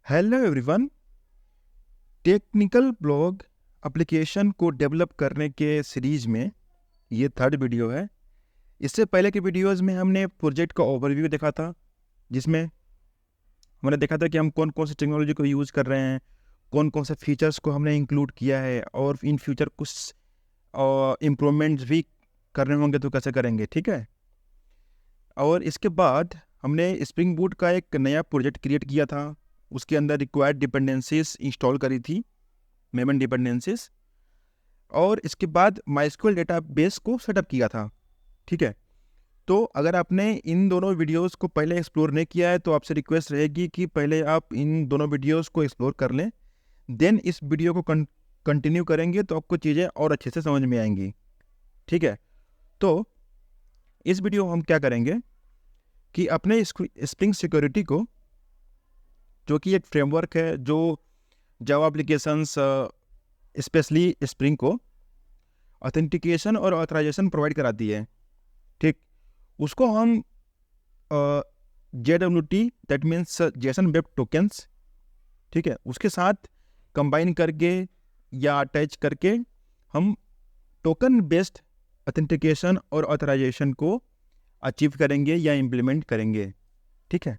Hello everyone. Technical blog application को develop करने के सीरीज में ये थर्ड वीडियो है। इससे पहले के वीडियोस में हमने प्रोजेक्ट का ओवरव्यू देखा था, जिसमें हमने देखा था कि हम कौन कौन सी टेक्नोलॉजी को यूज़ कर रहे हैं, कौन कौन से फीचर्स को हमने इंक्लूड किया है, और इन फ्यूचर कुछ इम्प्रूवमेंट्स भी करने होंगे तो कैसे करेंगे। ठीक है। और इसके बाद हमने स्प्रिंग बूट का एक नया प्रोजेक्ट क्रिएट किया था। उसके अंदर रिक्वायर्ड डिपेंडेंसीज इंस्टॉल करी थी, मेमन डिपेंडेंसीज, और इसके बाद माइस्क्यूएल डेटाबेस को सेटअप किया था। ठीक है। तो अगर आपने इन दोनों वीडियोस को पहले एक्सप्लोर नहीं किया है तो आपसे रिक्वेस्ट रहेगी कि पहले आप इन दोनों वीडियोस को एक्सप्लोर कर लें, देन इस वीडियो को कंटिन्यू करेंगे तो आपको चीज़ें और अच्छे से समझ में आएंगी। ठीक है। तो इस वीडियो में हम क्या करेंगे कि अपने स्प्रिंग सिक्योरिटी को, जो कि एक फ्रेमवर्क है जो जावा एप्लीकेशंस स्पेशली स्प्रिंग को ऑथेंटिकेशन और ऑथराइजेशन प्रोवाइड कराती है, ठीक, उसको हम JWT that means Jason web tokens, ठीक है, उसके साथ कंबाइन करके या अटैच करके हम टोकन बेस्ड ऑथेंटिकेशन और ऑथराइजेशन को अचीव करेंगे या इम्प्लीमेंट करेंगे। ठीक है।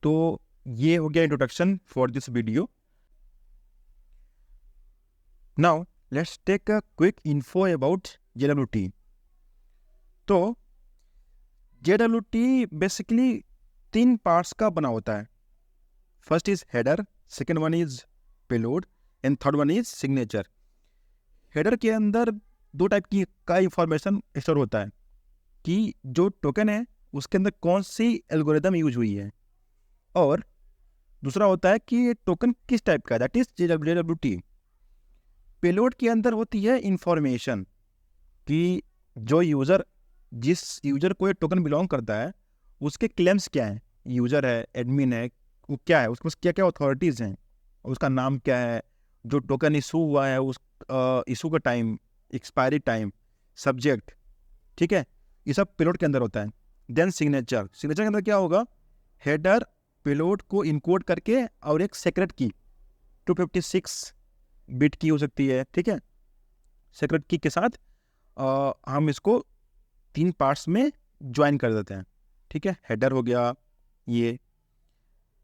तो ये हो गया introduction for this video. Now let's take a quick info about JWT। तो JWT बेसिकली 3 पार्ट्स का बना होता है। First is header, second one is payload, and third one is signature. Header के अंदर 2 टाइप की का इंफॉर्मेशन स्टोर होता है कि जो टोकन है उसके अंदर कौन सी एल्गोरिदम यूज हुई है, और दूसरा होता है कि टोकन किस टाइप का, दैट इज JWT। पेलोड के अंदर होती है इंफॉर्मेशन कि जो यूज़र, जिस यूज़र को ये टोकन बिलोंग करता है उसके क्लेम्स क्या हैं, यूज़र है, एडमिन है, वो क्या है, उसके पास क्या क्या अथॉरिटीज़ हैं, उसका नाम क्या है, जो टोकन इशू हुआ है उस इशू का टाइम, एक्सपायरी टाइम, सब्जेक्ट। ठीक है। ये सब पेलोड के अंदर होता है। देन सिग्नेचर, सिग्नेचर के अंदर क्या होगा, हेडर पेलोड को इनकोड करके और एक सेक्रेट की 256 बिट की हो सकती है। ठीक है। सेक्रेट की के साथ हम इसको 3 पार्ट्स में ज्वाइन कर देते हैं। ठीक है। हेडर हो गया ये,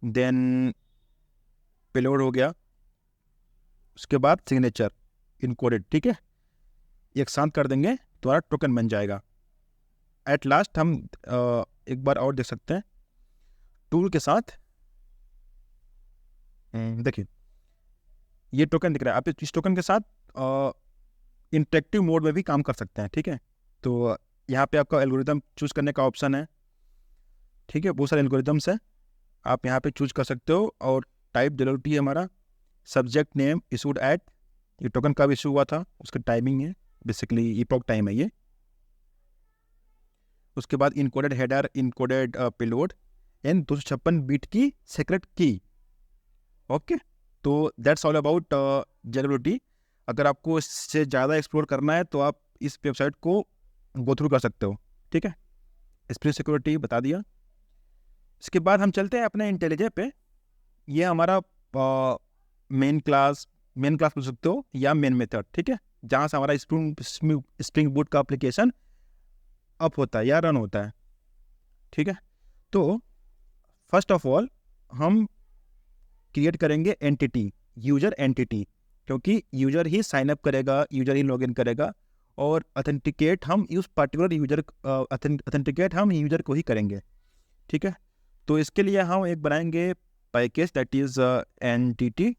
देन पेलोड हो गया, उसके बाद सिग्नेचर इनकोडेड। ठीक है। एक साथ कर देंगे तो हमारा टोकन बन जाएगा। एट लास्ट हम एक बार और देख सकते हैं टूल के साथ। देखिए ये टोकन दिख रहा है, आप इस टोकन के साथ इंटरेक्टिव मोड में भी काम कर सकते हैं। ठीक है। तो यहाँ पे आपका एल्गोरिदम चूज करने का ऑप्शन है। ठीक है। बहुत सारे एल्गोरिदम्स है, आप यहाँ पे चूज कर सकते हो। और टाइप JWT है हमारा, सब्जेक्ट नेम इशूड एट, ये टोकन कब इशू हुआ था उसका टाइमिंग है, बेसिकली इपॉक टाइम है ये। उसके बाद encoded header, encoded payload, and 256 bit की सेक्रेट की। ओके। तो दैट्स ऑल अबाउट JWT। अगर आपको इससे ज़्यादा एक्सप्लोर करना है तो आप इस वेबसाइट को गो थ्रू कर सकते हो। ठीक है। स्प्रिंग सिक्योरिटी बता दिया। इसके बाद हम चलते हैं अपने इंटेलिजे पे। ये हमारा मेन क्लास बोल सकते हो या मेन मेथड। ठीक है। जहाँ से हमारा स्प्रिंग बूट का एप्लीकेशन अप होता है या रन होता है। ठीक है। तो फर्स्ट ऑफ ऑल हम क्रिएट करेंगे एंटिटी, यूजर एंटिटी, क्योंकि यूजर ही साइन अप करेगा, यूजर ही लॉगिन करेगा, और ऑथेंटिकेट हम उस पर्टिकुलर यूजर ऑथेंटिकेट हम यूजर को ही करेंगे। ठीक है। तो इसके लिए हम एक बनाएंगे पैकेज दैट इज एंटिटी।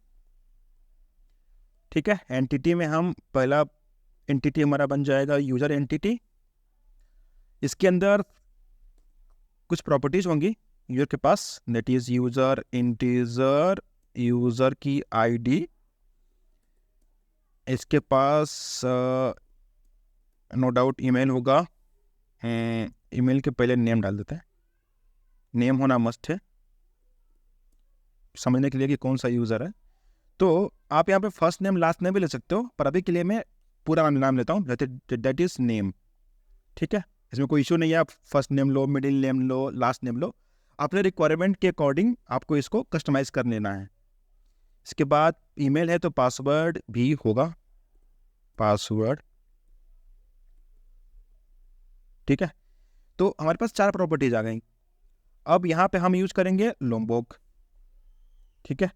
ठीक है। एंटिटी में हम पहला एंटिटी हमारा बन जाएगा यूजर एंटिटी। इसके अंदर कुछ प्रॉपर्टीज होंगी यूजर के पास, that is user integer, user की आईडी, इसके पास नो डाउट ईमेल होगा। ईमेल के पहले नेम डाल देते हैं, नेम होना मस्ट है समझने के लिए कि कौन सा यूज़र है। तो आप यहाँ पे फर्स्ट नेम लास्ट नेम भी ले सकते हो, पर अभी के लिए मैं पूरा नाम लेता हूँ, दैट इज नेम। ठीक है। इसमें कोई इशू नहीं है, आप फर्स्ट नेम लो, मिडिल नेम लो, लास्ट नेम लो, अपने रिक्वायरमेंट के अकॉर्डिंग आपको इसको कस्टमाइज कर लेना है। इसके बाद ईमेल है तो पासवर्ड भी होगा, पासवर्ड, ठीक है। तो हमारे पास 4 प्रॉपर्टीज आ गई। अब यहाँ पे हम यूज करेंगे लोमबॉक, ठीक है।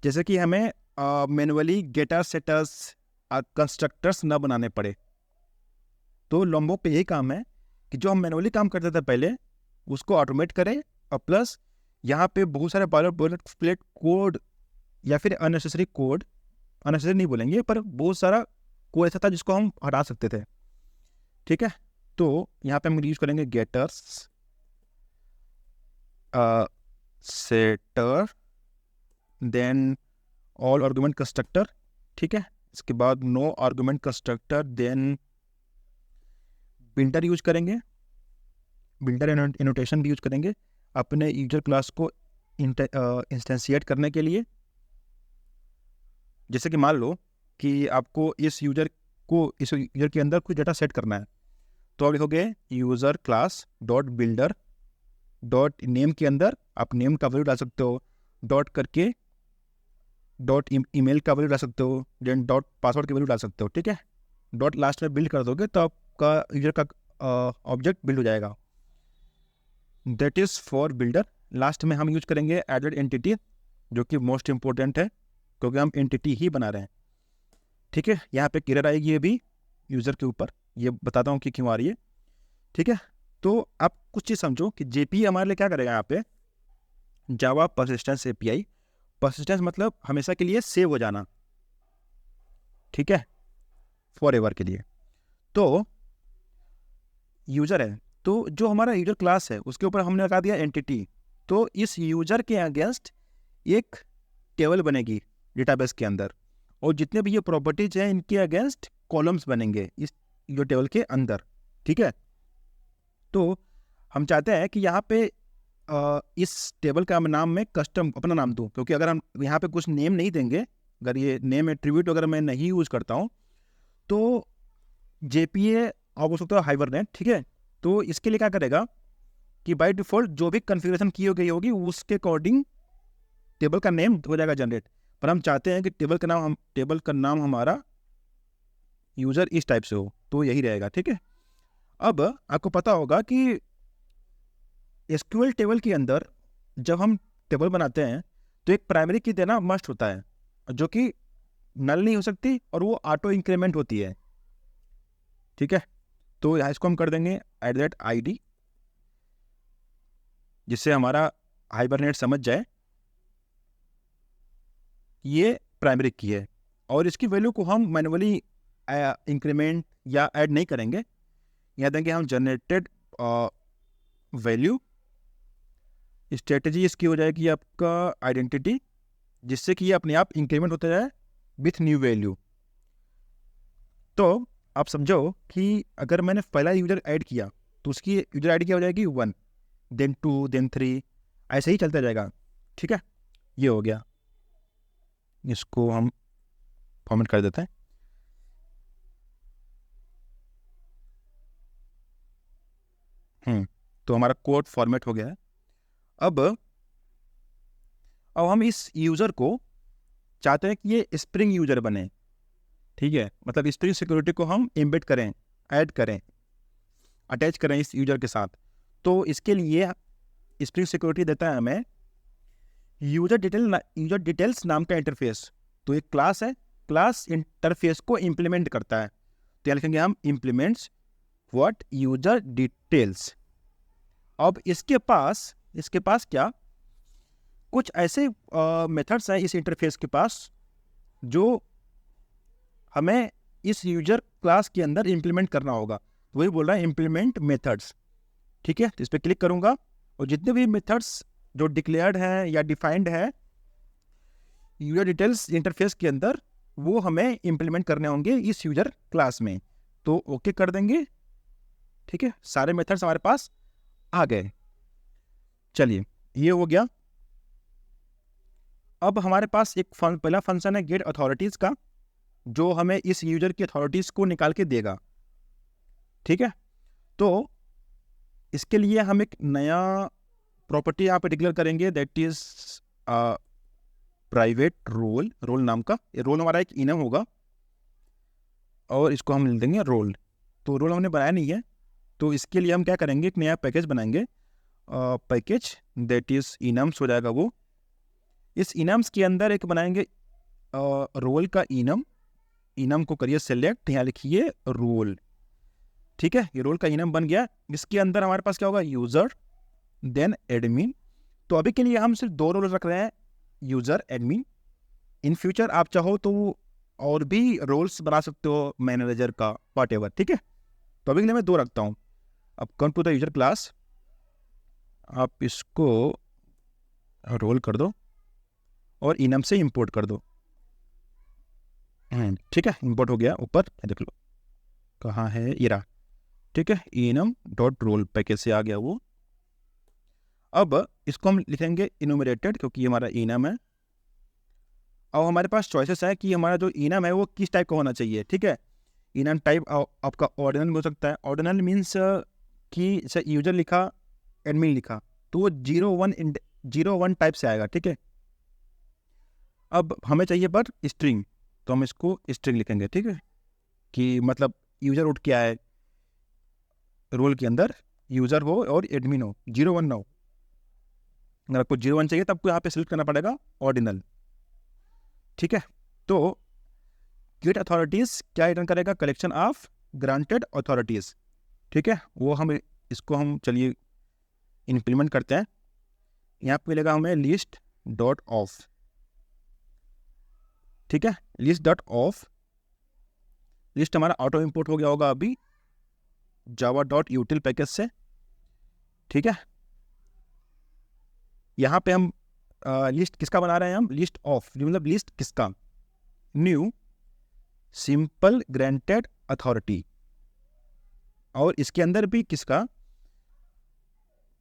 जैसे कि हमें मैनुअली गेटर सेटर्स कंस्ट्रक्टर्स ना बनाने पड़े, तो लोमबॉक पे यही काम है कि जो हम मैनुअली काम करते थे पहले उसको ऑटोमेट करें, और प्लस यहाँ पे बहुत सारे बोलर कोड या फिर अननेसेसरी कोड, अननेसेसरी नहीं बोलेंगे पर बहुत सारा कोड ऐसा था जिसको हम हटा सकते थे, ठीक है। तो यहाँ पे हम यूज करेंगे getters setter then all argument constructor, ठीक है। इसके बाद no argument constructor, then builder use करेंगे, बिल्डर एनोटेशन भी यूज करेंगे अपने यूजर क्लास को इंस्टेंशिएट करने के लिए। जैसे कि मान लो कि आपको इस यूजर के अंदर कुछ डाटा सेट करना है, तो आप लिखोगे user class dot builder dot name के अंदर आप नेम का वैल्यू डाल सकते हो, डॉट करके डॉट ईमेल का वैल्यू डाल सकते हो, देन डॉट पासवर्ड की वैल्यू डाल सकते हो, ठीक है। डॉट लास्ट में बिल्ड कर दोगे तो आपका यूजर का ऑब्जेक्ट बिल्ड हो जाएगा। That is for builder. Last में हम यूज करेंगे एडेड एंटिटी, जो कि मोस्ट इंपॉर्टेंट है क्योंकि हम एंटिटी ही बना रहे हैं, ठीक है। यहाँ पे एरर आएगी ये भी यूज़र के ऊपर, ये बताता हूँ कि क्यों आ रही है, ठीक है। तो आप कुछ चीज़ समझो कि जेपी हमारे लिए क्या करेगा यहाँ पे, जावा परसिस्टेंस एपीआई। परसिस्टेंस मतलब हमेशा के लिए सेव हो जाना, ठीक है, फॉर एवर के लिए। तो यूजर है, तो जो हमारा यूजर क्लास है उसके ऊपर हमने लगा दिया एंटिटी, तो इस यूजर के अगेंस्ट एक टेबल बनेगी डेटाबेस के अंदर, और जितने भी ये प्रॉपर्टीज हैं इनके अगेंस्ट कॉलम्स बनेंगे इस यूजर टेबल के अंदर, ठीक है। तो हम चाहते हैं कि यहाँ पे इस टेबल का नाम में कस्टम अपना नाम दूँ, क्योंकि अगर हम यहाँ पे कुछ नेम नहीं देंगे, अगर ये नेम एट्रीब्यूट अगर मैं नहीं यूज करता हूँ तो जेपीए आप बोल सकते हो हाइबरनेट, ठीक है। तो इसके लिए क्या करेगा कि बाय डिफॉल्ट जो भी कॉन्फ़िगरेशन की गई होगी उसके अकॉर्डिंग टेबल का नेम हो जाएगा जनरेट, पर हम चाहते हैं कि टेबल का नाम हमारा यूजर इस टाइप से हो, तो यही रहेगा, ठीक है। अब आपको पता होगा कि एसक्यूएल टेबल के अंदर जब हम टेबल बनाते हैं तो एक प्राइमरी की देना मस्ट होता है, जो कि नल नहीं हो सकती और वो ऑटो इंक्रीमेंट होती है, ठीक है। तो यहाँ इसको हम कर देंगे @id, जिससे हमारा हाइबरनेट समझ जाए ये प्राइमरी की है, और इसकी वैल्यू को हम मैनुअली इंक्रीमेंट या ऐड नहीं करेंगे। यहाँ देंगे हम जनरेटेड वैल्यू, स्ट्रेटजी इसकी हो जाएगी आपका आइडेंटिटी, जिससे कि ये अपने आप इंक्रीमेंट होता जाए विथ न्यू वैल्यू। तो आप समझो कि अगर मैंने पहला यूजर ऐड किया तो उसकी यूजर आईडी क्या हो जाएगी 1, देन 2, देन 3, ऐसे ही चलता जाएगा, ठीक है। ये हो गया, इसको हम फॉर्मेट कर देते हैं। तो हमारा कोड फॉर्मेट हो गया है। अब हम इस यूजर को चाहते हैं कि ये स्प्रिंग यूजर बने, ठीक है। मतलब स्प्रिंग सिक्योरिटी को हम एम्बेड करें, ऐड करें, अटैच करें इस यूजर के साथ। तो इसके लिए स्प्रिंग सिक्योरिटी देता है हमें यूजर डिटेल्स नाम का इंटरफेस। तो एक क्लास है, क्लास इंटरफेस को इम्प्लीमेंट करता है, तो यहाँ लिखेंगे हम इम्प्लीमेंट्स व्हाट यूजर डिटेल्स। अब इसके पास क्या कुछ ऐसे मेथड्स हैं इस इंटरफेस के पास जो हमें इस यूजर क्लास के अंदर इम्प्लीमेंट करना होगा। तो वही बोल रहा है इम्प्लीमेंट मेथड्स, ठीक है। तो इस पर क्लिक करूंगा और जितने भी मेथड्स जो डिक्लेयर्ड है या डिफाइंड है यूजर डिटेल्स इंटरफेस के अंदर, वो हमें इम्प्लीमेंट करने होंगे इस यूजर क्लास में। तो ओके कर देंगे, ठीक है। सारे मेथड्स हमारे पास आ गए। चलिए ये हो गया। अब हमारे पास एक पहला फंक्शन है गेट अथॉरिटीज का, जो हमें इस यूजर की अथॉरिटीज को निकाल के देगा, ठीक है। तो इसके लिए हम एक नया प्रॉपर्टी यहाँ पे डिक्लेयर करेंगे that is private role, role नाम का, रोल हमारा एक इनम होगा और इसको हम लिख देंगे रोल। तो रोल हमने बनाया नहीं है, तो इसके लिए हम क्या करेंगे, एक नया पैकेज बनाएंगे, पैकेज दैट इज इनम्स हो जाएगा वो। इस इनम्स के अंदर एक बनाएंगे रोल का इनम, इनम को करिए सेलेक्ट, यहाँ लिखिए रोल, ठीक है, ये रोल का इनम बन गया। इसके अंदर हमारे पास क्या होगा, यूज़र देन एडमिन। तो अभी के लिए हम सिर्फ 2 रोल रख रहे हैं, यूज़र एडमिन। इन फ्यूचर आप चाहो तो और भी रोल्स बना सकते हो, मैनेजर का, व्हाटएवर, ठीक है। तो अभी के लिए मैं 2 रखता हूँ। अब come to the user class, आप इसको रोल कर दो और इनम से इंपोर्ट कर दो, ठीक है, इंपोर्ट हो गया ऊपर, देख लो कहाँ है, इरा, ठीक है, इनम डॉट रोल पैकेज से आ गया वो। अब इसको हम लिखेंगे इनुमरेटेड, क्योंकि ये हमारा इनम है। अब हमारे पास चॉइसेस है कि हमारा जो इनम है वो किस टाइप का होना चाहिए, ठीक है। इनम टाइप आपका ऑर्डिनल हो सकता है। ऑर्डिनल मीन्स कि जैसे यूजर लिखा, एडमिन लिखा, तो वो 0 1 टाइप से आएगा, ठीक है। अब हमें चाहिए पर स्ट्रिंग, तो हम इसको स्ट्रिंग लिखेंगे, ठीक है, कि मतलब यूजर रूट क्या है, रोल के अंदर यूजर हो और एडमिन हो, 0 1 ना हो। अगर आपको 0 1 चाहिए तब आपको यहाँ पे सिलेक्ट करना पड़ेगा ऑर्डिनल, ठीक है। तो गेट अथॉरिटीज क्या रिटर्न करेगा, कलेक्शन ऑफ ग्रांटेड अथॉरिटीज, ठीक है, वो हम इसको हम चलिए इंप्लीमेंट करते हैं। यहाँ पे मिलेगा हमें लिस्ट डॉट ऑफ, ठीक है, लिस्ट डॉट ऑफ। लिस्ट हमारा ऑटो इंपोर्ट हो गया होगा अभी जावा डॉट यूटिल पैकेज से, ठीक है। यहाँ पे हम लिस्ट किसका बना रहे हैं, हम लिस्ट ऑफ, मतलब लिस्ट किसका, न्यू सिंपल ग्रांटेड अथॉरिटी, और इसके अंदर भी किसका,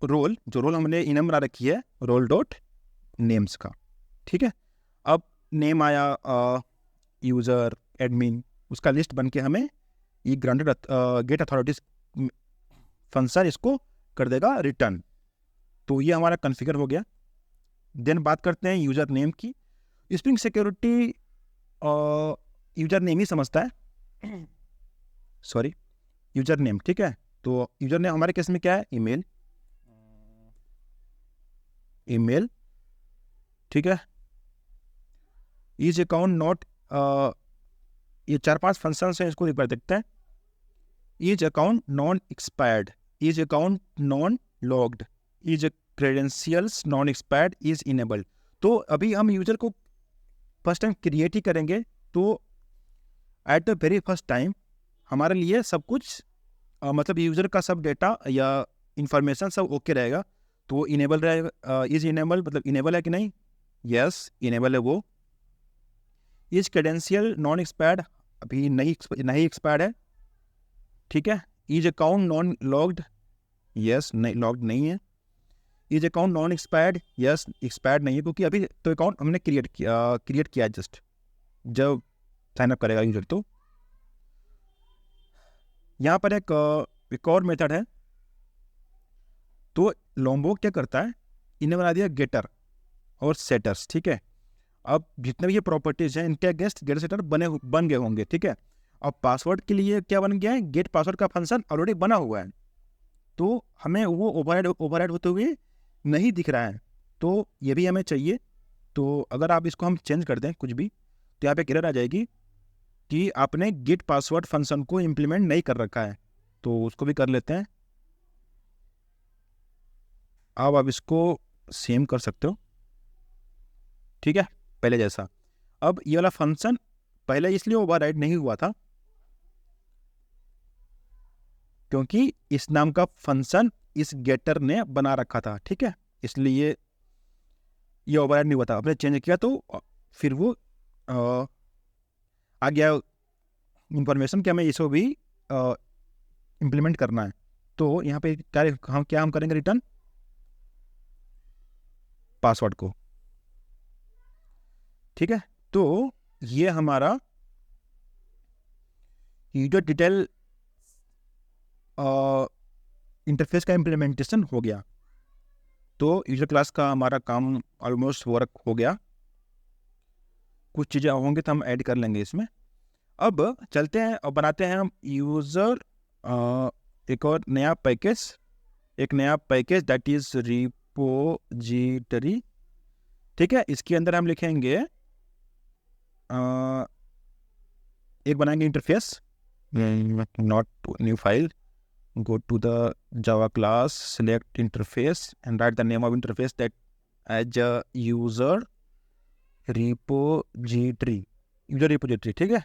रोल, जो रोल हमने इनम बना रखी है, रोल डॉट नेम्स का, ठीक है। अब नेम आया यूजर एडमिन, उसका लिस्ट बन के हमें ये ग्रांटेड गेट अथॉरिटीज फंक्शन इसको कर देगा रिटर्न। तो ये हमारा कॉन्फ़िगर हो गया। देन बात करते हैं यूजर नेम की। स्प्रिंग सिक्योरिटी यूजर नेम ही समझता है, सॉरी, यूजर नेम, ठीक है। तो यूजर नेम हमारे केस में क्या है, ईमेल, ईमेल, ठीक है। इज अकाउंट नॉट, ये 4-5 फंक्शन हैं, इसको एक बार देखते हैं। Is account non expired, is account non logged, is credentials non expired, is enabled. तो अभी हम यूजर को फर्स्ट टाइम क्रिएट ही करेंगे, तो at the very first time हमारे लिए सब कुछ मतलब यूजर का सब डेटा या इंफॉर्मेशन सब ओके रहेगा, तो इनेबल रहेगा। इज इनेबल मतलब इनेबल है कि नहीं, यस इनेबल है वो। इज क्रेडेंशियल नॉन एक्सपायर्ड, अभी नहीं एक्सपायर्ड है, ठीक है। Is account non logged, yes नहीं लॉग्ड नहीं है। Is account non expired, yes expired नहीं है, क्योंकि अभी तो अकाउंट हमने क्रिएट किया जस्ट जब साइनअप करेगा यूजर। तो यहाँ पर एक और मेथड है। तो लोम्बो क्या करता है, इन्हें बना दिया गेटर और सेटर्स, ठीक है। अब जितने भी ये प्रॉपर्टीज हैं इनके अगेंस्ट गेटर सेटर बन गए होंगे, ठीक है। अब पासवर्ड के लिए क्या बन गया है, गेट पासवर्ड का फंक्शन ऑलरेडी बना हुआ है, तो हमें वो ओवरराइड होते हुए नहीं दिख रहा है, तो ये भी हमें चाहिए। तो अगर आप इसको हम चेंज कर दें कुछ भी, तो यहाँ पे एरर आ जाएगी कि आपने गेट पासवर्ड फंक्शन को इम्प्लीमेंट नहीं कर रखा है, तो उसको भी कर लेते हैं। अब आप इसको सेम कर सकते हो, ठीक है, पहले जैसा। अब ये वाला फंक्शन पहले इसलिए ओवरराइड नहीं हुआ था क्योंकि इस नाम का फंक्शन इस गेटर ने बना रखा था, ठीक है, इसलिए ये ओवरराइड नहीं हुआ था। आपने चेंज किया तो फिर वो आ गया इंफॉर्मेशन कि हमें इसको भी इम्प्लीमेंट करना है। तो यहाँ पे क्या हम करेंगे, रिटर्न पासवर्ड को, ठीक है। तो ये हमारा यूजर डिटेल इंटरफेस का इम्प्लीमेंटेशन हो गया। तो यूजर क्लास का हमारा काम ऑलमोस्ट वर्क हो गया, कुछ चीज़ें होंगे तो हम ऐड कर लेंगे इसमें। अब चलते हैं और बनाते हैं हम यूज़र एक और नया पैकेज दैट इज़ रिपोजिटरी। ठीक है, इसके अंदर हम लिखेंगे एक बनाएंगे interface, not new file, go to the Java class, select interface and write the name of interface that as a user repository। ठीक है।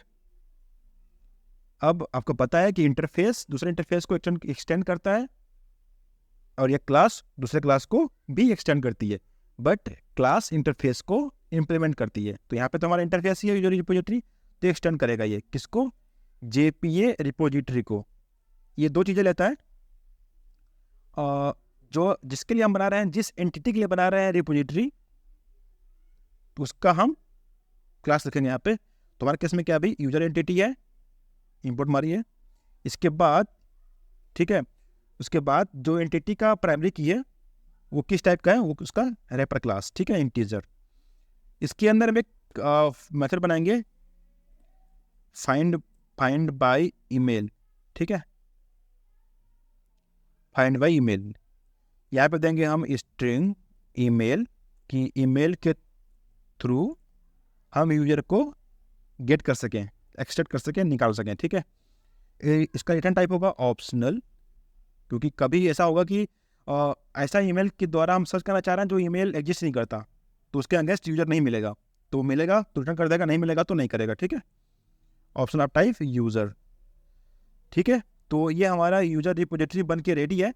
अब आपको पता है कि इंटरफेस दूसरे इंटरफेस को एक्सटेंड करता है और ये क्लास दूसरे क्लास को भी एक्सटेंड करती है, बट क्लास इंटरफेस को इम्प्लीमेंट करती है। तो यहाँ पे तो हमारा इंटरफेस ही है यूजर रिपोजिटरी, तो एक्सटेंड करेगा ये किसको, JPA रिपोजिटरी को। ये दो चीज़ें लेता है, जो जिसके लिए हम बना रहे हैं, जिस एंटिटी के लिए बना रहे हैं रिपोजिटरी, तो उसका हम क्लास रखेंगे यहाँ पे। तो हमारे केस में क्या अभी यूजर एंटिटी है, इंपोर्ट मारी है। इसके बाद ठीक है, उसके बाद जो एंटिटी का प्राइमरी की है वो किस टाइप का है, वो उसका रैपर क्लास, ठीक है, इंटीजर। इसके अंदर हम एक मेथड बनाएंगे फाइंड बाय ईमेल। ठीक है, फाइंड बाय ईमेल, यहाँ पे देंगे हम स्ट्रिंग ईमेल कि ईमेल के थ्रू हम यूजर को गेट कर सकें, एक्सट्रैक्ट कर सकें, निकाल सकें। ठीक है, इसका रिटर्न टाइप होगा ऑप्शनल, क्योंकि कभी ऐसा होगा कि ऐसा ईमेल के द्वारा हम सर्च करना चाह रहे हैं जो ईमेल एग्जिस्ट नहीं करता, तो उसके अगेंस्ट यूजर नहीं मिलेगा, तो मिलेगा तो रिटर्न कर देगा, नहीं मिलेगा तो नहीं करेगा। ठीक है, ऑप्शन ऑफ टाइप यूजर। ठीक है, तो ये हमारा यूजर रिपोजिटरी बन के रेडी है।